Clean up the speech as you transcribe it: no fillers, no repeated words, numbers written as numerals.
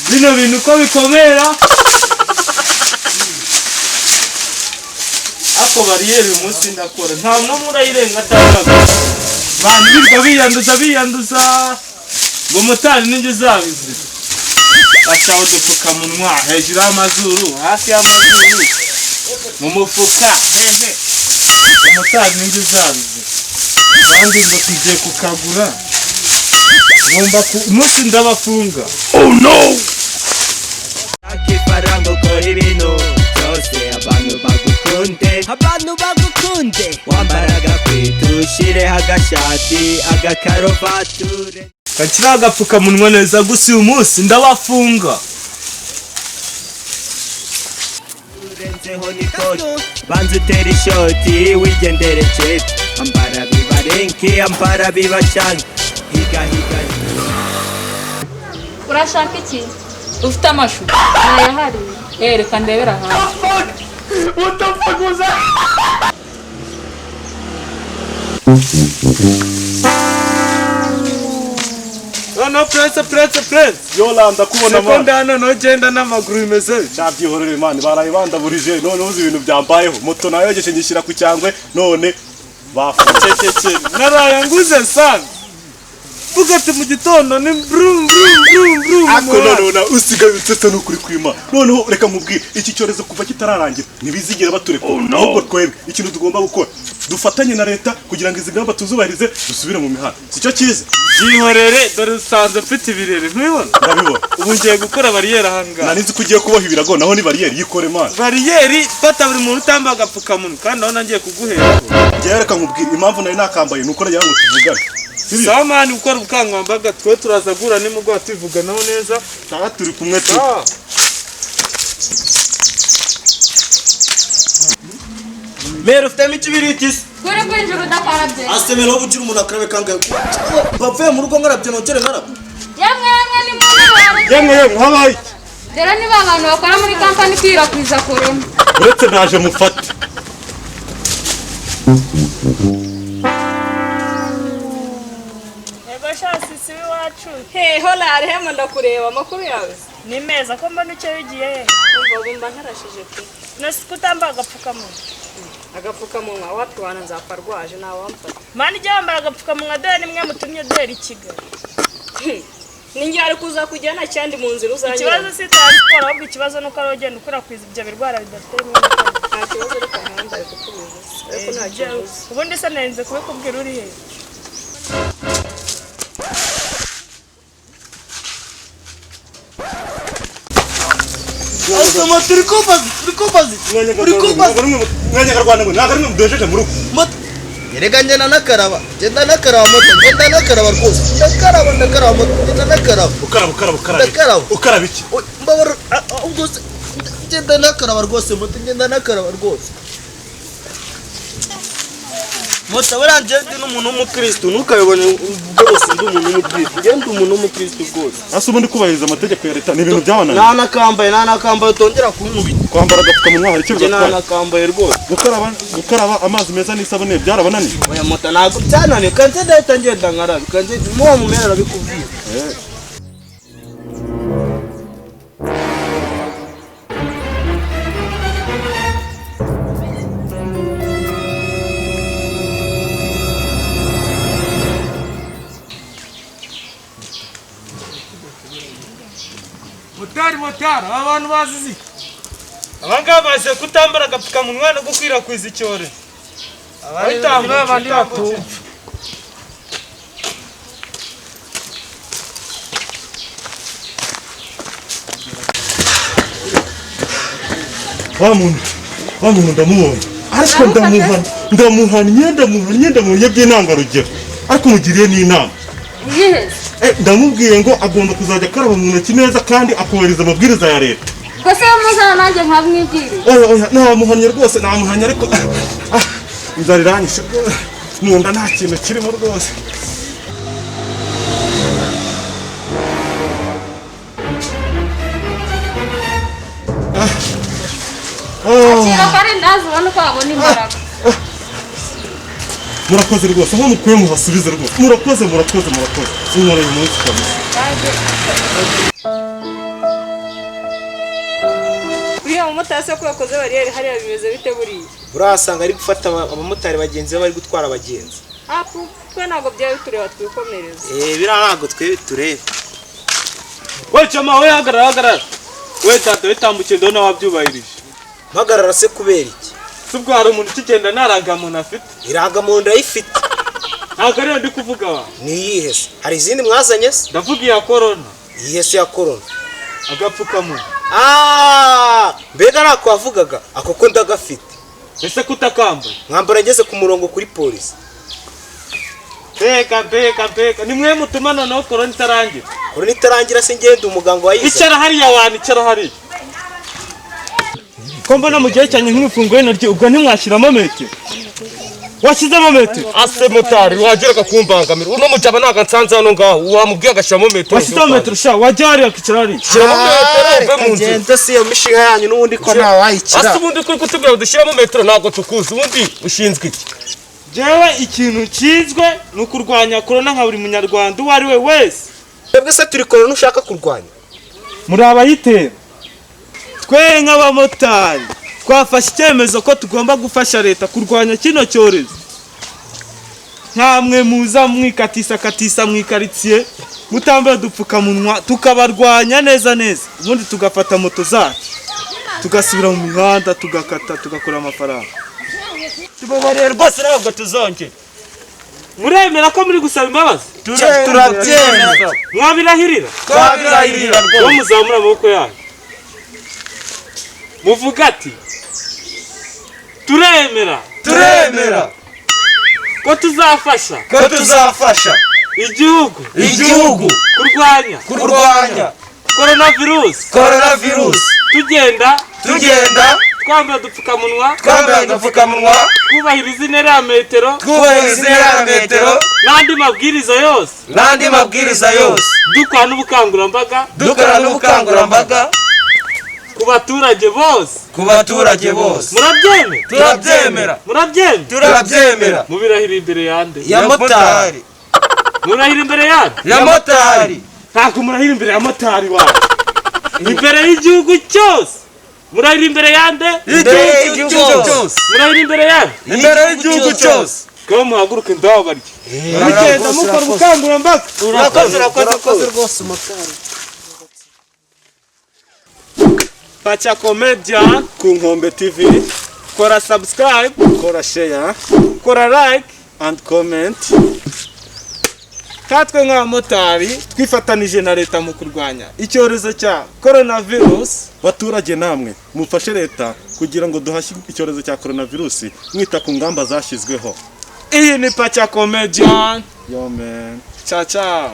bino bintu uko bikomera ako bariyeri uyu munsi ndakora nta n'umwe urayirenga ataraga bantu birirwa biyanduza ngo motari ninjye uzabizi bashaho udupfukamunwa hejuru y'amazuru hafi y'amazuru mu mufuka hehe umotari ninjye uzabizi kandi ngo tugiye kukagura ngomba umunsi ndabafunga. Oh no! Akifaranga ukora ibintu byose abantu bagukunde wambaraga kwitushire agashati agakarovature kakira agapfukamunwa neza gusa uyu munsi ndabafunga. Urenzeho nikoto banze utera ishoti wigendere jet ambara bibarenke ambara bibacanye higa urashaka iki ufite amashu nayahari reka ndebera hanze utafaguza no prince Yolanda kubona mama sekonda hano no genda n'amaguru bimeze cyabyihorere man barayibandaburije none uzi ibintu byambayeho moto nayo yegeshe nyishyira ku cyangwe none bafacecece naraye nguze sana ugate mu gitondo ni brum ako none usigaye utsetse n'ukuri kwima noneho reka mubwire iki cyorezo kuva kitararangira ntibizigera batureka ahubwo twebwe ikintu tugomba gukora dufatanye na leta kugira ngo izi ngamba tuzubahirize dusubire mu mihanda sicyo cyiza byihorere dore usanze mfite ibirere ntubibona ndabibona ubu ngiye gukora bariyeri ahangaha nanizi ko ugiye kuboha ibirago naho ni bariyeri yikore man bariyeri fata buri muntu utambaye agapfukamunwa kandi naho nangiye kuguhera ngiye reka nkubwire impamvu nari nakambaye nuko nagira ngo tuvugane samani gukora ubukangurambaga twe turazagura nimugwa tuvuganaho neza cyangwa turi kumwe tu Mero ufite imikibiriti kuri kwinjira udakarabye asemera wo bugira umuntu akarabe kangaye bavuye mu rugo ngarabye nongere ngarabye ni muri yemwe habaye rero ni ba bantu bakora muri kampani kwirakwiriza corona uretse naje mufate Shasisi wacu hola arihema ndakureba makuru yawe ni meza ko mbona icyo bigiye umva ntarashije pe nose kutamba agapfukamunwa wapi wana nzaparwaje nawe wamfata mani jya wambara agapfukamunwa dore nimwe mutumye dore Kigali ninjye ari kuza kujyana cyandi mu nzira uzanye ikibazo si transport ahubwo ikibazo nuko ari ugenda ukwirakwiza ibyo birwara bidateye nta kibazo reka ntambaye kukubiza ariko nta kibazo ubundi se narinze kubikubwira uri he Asama turikobazi mwanya karwana ngo nagarimwe mudojeje mu rugo Yerega ngenda nakaraba moto ngenda nakaraba rwose ndakaraba moto ngenda nakaraba ukaraba iki mbabara ubwo ngenda nakaraba rwose moto ngenda nakaraba rwose moto baranje ndi n'umuntu w'umukristo ntukayobone rwose ndi umuntu w'umukristo ngenda umuntu w'umukristo rwose asubu ndi kubahiriza amategeko ya leta ni ibintu byabananiye nanakambaye utongera kunkubita kwambara agapfukamunwa hari icyo bigatwara nanakambaye rwose gukaraba amazi meza n'isabune byarabananiye oya moto ntabwo byananiye kanze ndahita ngenda nkarabe kanze muwa mumera arabikubwira motari abantu bazizi abangaba baje kutambara agapfukamunwa no gukwirakwiza icyorezo abandi abandi batumva wa muntu ndamubonye ariko ndamuhanye by'intangarugero ariko mugiriye n'inama ndamubwiye ngo agomba kuzajya akaraba mu ntoki neza kandi akubahiriza amabwiriza ya leta kose muzana nanjye nkabwibwire oya namuhanye rwose namuhanye ariko inzara iranyishe mu nda nta kintu kirimo rwose akira kare ndazi ubona ko wabona imbaraga murakoze rwose aho mukuye muhasubize rwose murakoze sinkoreye umunsi kamwe nanjye uriya mumotari se ko yakoze bariyeri hariya bimeze bite buriya urasanga ari gufata abamotari bagenzi be bari gutwara abagenzi twe ntabwo byaba bitureba twikomereza biriya ntabwo twe tureba we chama we hagarara we tata witambukiye ndona wabyubahirije mpagarara se kubera iki subwo hari umuntu ukigenda narangamuntu afite irangamuntu ayifite ntabwo ariyo ndi kuvuga wa ni iyihe se hari izindi mwazanye se ndavuga iya korona iyihe se ya korona agapfukamunwa mbega ntako wavugaga ako ko ndagafite ese kutakambaye mwambara ngeze ku murongo kuri polisi Beka ni mwe mutuma noneho korona itarangira korona itarangira se ngende umuganga wayize icara hariya wana icara hariya ko mbona mu gihe cyane nk'imifungo y'intoryi ubwo ntimwashyiramo metero washyizemo metero ase motari wageraga kumbangamira uno mujaba ntago nsanze hano ngaho wamubwiye agashyiramo metero washyizemo metero sha wajya hariya akicara hariya shyiramo metero uve mu nzu ngende si iyo mishinga yanyu n'ubundi ko ntawayikira ase ubundi kuri kutubwira ngo dushyiramo metero ntabwo tukuzi ubundi ushinzwe iki jewe ikintu nshinzwe ni ukurwanya korona nka buri munyarwanda uwo ari we wese twebwe se turi korona ushaka kurwanya muri abayitera twe nk'abamotari twafashe icyemezo ko tugomba gufasha leta kurwanya kino cyorezo ntamwe muza mwikatisakatisa mwikaritsiye mutambaye udupfukamunwa tukabarwanya neza ubundi tugafata moto zacu tugasubira mu mihanda tugakata tugakora amafaranga tubabarira rwose ntabwo tuzongera muremera ko muri gusaba imbabazi turabyemera mwabirahirira twabirahirira ngo muzamura amaboko yanyu muvuga ati turemera ko tuzafasha igihugu kurwanya coronavirus tugenda twambaye udupfukamunwa twubahiriza intera ya metero n'andi mabwiriza yose dukora n'ubukangurambaga ku baturage bose murabyemera mubirahira imbere yande ya motari murahira imbere yande ya motari ntabwo murahira imbere ya motari wawe imbere y'igihugu cyose murahira imbere yande murahira imbere yande y'igihugu cyose ko muhaguruke ndababarye mugenda mukora ubukangurambaga urakoze rwose motari Pacha Comedian ku Nkombe TV kora subscribe kora share kora like and comment katwe nk'abamotari twifatanije na leta mu kurwanya icyorezo cya coronavirus baturage namwe mufashe leta kugira ngo duhashye icyorezo cya coronavirus mwita ku ngamba zashyizweho iyi ni Pacha Comedian yo man ciao ciao